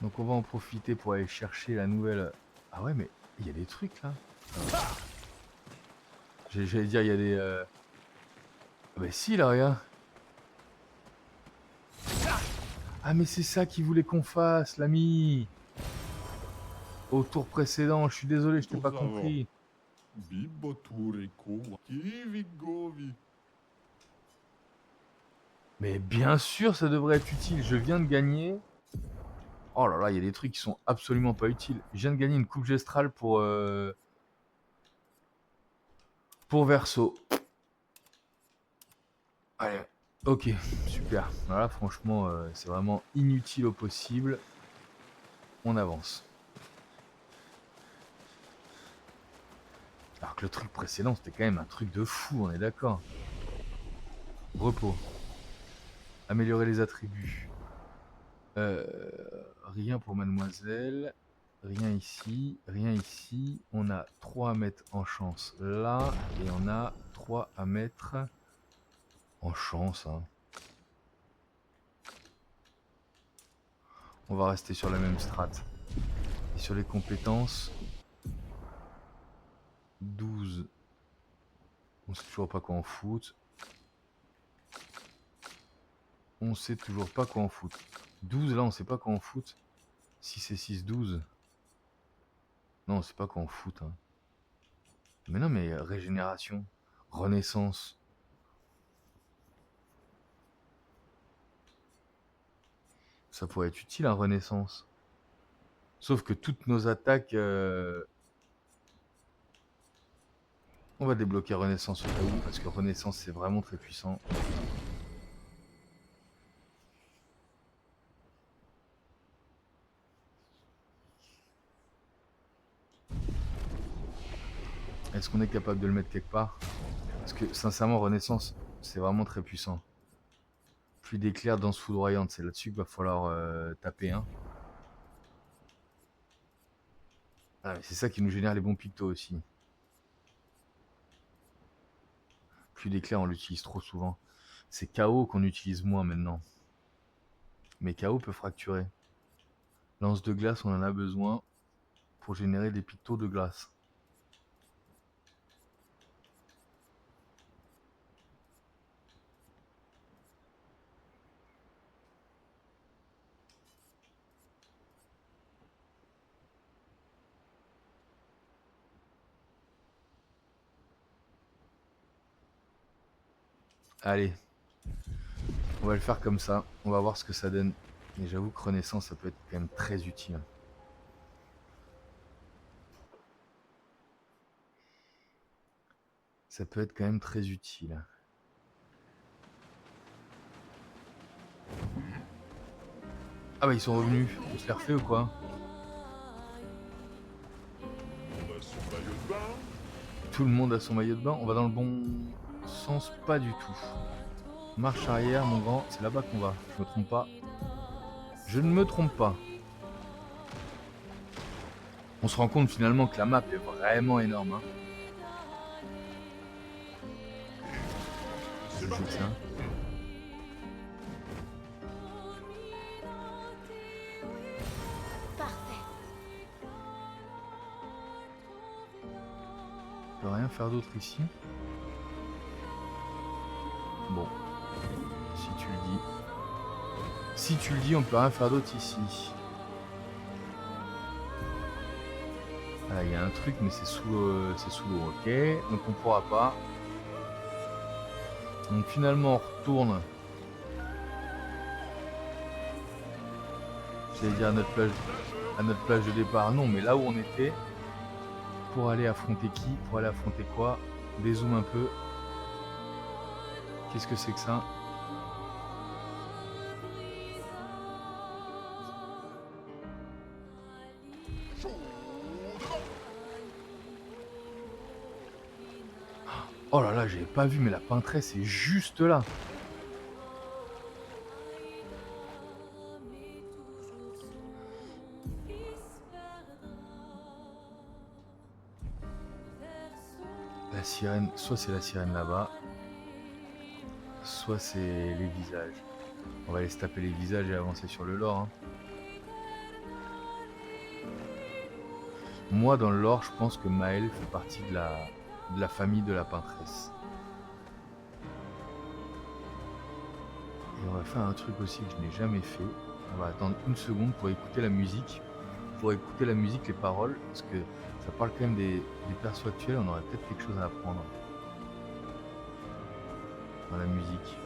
S1: Donc on va en profiter pour aller chercher la nouvelle. Ah ouais mais il y a des trucs là. J'allais dire il y a des. Ah bah si là regarde. Ah mais c'est ça qu'il voulait qu'on fasse l'ami. Au tour précédent, je suis désolé, je t'ai pas compris. Mais bien sûr, ça devrait être utile. Je viens de gagner. Oh là là, il y a des trucs qui sont absolument pas utiles. Je viens de gagner une coupe gestrale pour Verso. Allez, ok, super. Voilà, franchement, c'est vraiment inutile au possible. On avance. Alors que le truc précédent, c'était quand même un truc de fou, on est d'accord. Repos. Améliorer les attributs. Rien pour mademoiselle. Rien ici. Rien ici. On a 3 à mettre en chance là. Et on a 3 à mettre en chance. Hein. On va rester sur la même strat. Et sur les compétences. 12. On sait toujours pas quoi en foutre. On sait toujours pas quoi en foutre. 12 là on sait pas quoi en foutre. 6 et 6, 12. Non on sait pas quoi en foutre. Hein. Mais non mais régénération. Renaissance. Ça pourrait être utile en renaissance. Sauf que toutes nos attaques... On va débloquer Renaissance au cas où, parce que Renaissance c'est vraiment très puissant. Est-ce qu'on est capable de le mettre quelque part? Parce que sincèrement, Renaissance, c'est vraiment très puissant. Pluie d'éclairs, danse foudroyante, c'est là-dessus qu'il va falloir taper. Hein. Ah, c'est ça qui nous génère les bons pictos aussi. Pluie d'éclairs, on l'utilise trop souvent. C'est KO qu'on utilise moins maintenant. Mais KO peut fracturer. Lance de glace, on en a besoin pour générer des pictos de glace. Allez, on va le faire comme ça. On va voir ce que ça donne. Et j'avoue que Renaissance, ça peut être quand même très utile. Ça peut être quand même très utile. Ah bah ils sont revenus. On se les refait ou quoi?
S4: On a son maillot de bain.
S1: Tout le monde a son maillot de bain. On va dans le bon sens? Pas du tout. Marche arrière, mon grand. C'est là-bas qu'on va. Je me trompe pas. Je ne me trompe pas. On se rend compte finalement que la map est vraiment énorme. Hein.
S4: C'est
S1: C'est
S4: parti.
S1: ça.
S2: Parfait.
S1: On peut rien faire d'autre ici. Bon. Si tu le dis. Si tu le dis, on peut rien faire d'autre ici. Ah, il y a un truc, mais c'est sous l'eau, ok. Donc on pourra pas. Donc finalement, on retourne. J'allais dire à notre plage de départ, non, mais là où on était, pour aller affronter qui? Pour aller affronter quoi? Dézoome un peu. Qu'est-ce que c'est que ça? Oh là là, j'avais pas vu, mais la peintresse est juste là. La sirène, soit c'est la sirène là-bas, soit c'est les visages. On va aller se taper les visages et avancer sur le lore. Hein. Moi, dans le lore, je pense que Maël fait partie de la famille de la peintresse. Et on va faire un truc aussi que je n'ai jamais fait. On va attendre une seconde pour écouter la musique. Pour écouter la musique, les paroles, parce que ça parle quand même des persos actuels, on aurait peut-être quelque chose à apprendre dans la musique.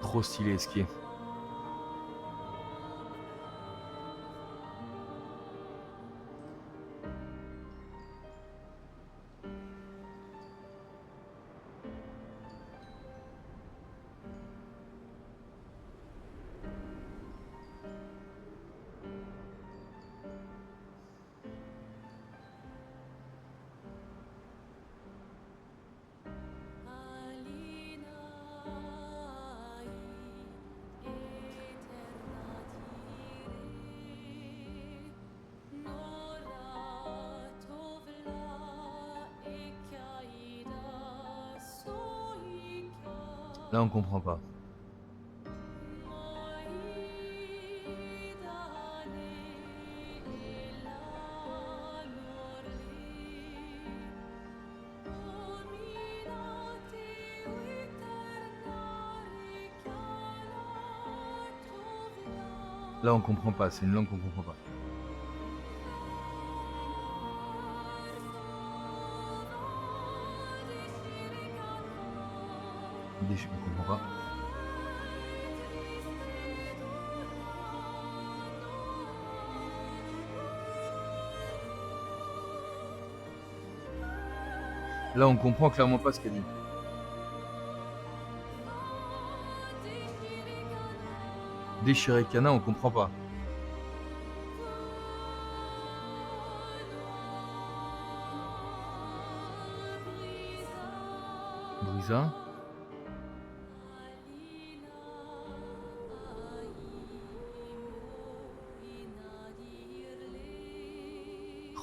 S1: Trop stylé ce qui est. Là on comprend pas. Là on comprend pas, c'est une langue qu'on comprend pas. On comprend pas. Là, on comprend clairement pas ce qu'elle dit. Déchirer Kana, on comprend pas. Brisa.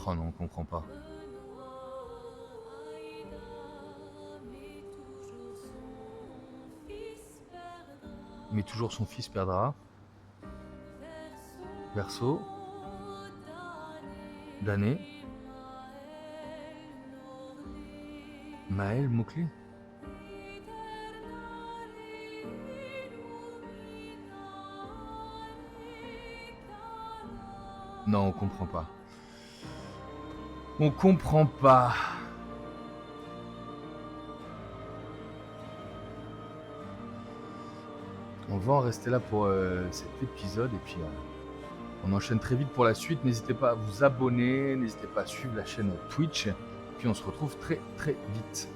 S1: Oh non, on comprend pas. Mais toujours son fils perdra. Verseau. Damné. Maël, mot-clé. Non, on comprend pas. On comprend pas. On va en rester là pour cet épisode et puis on enchaîne très vite pour la suite. N'hésitez pas à vous abonner, n'hésitez pas à suivre la chaîne Twitch. Puis on se retrouve très très vite.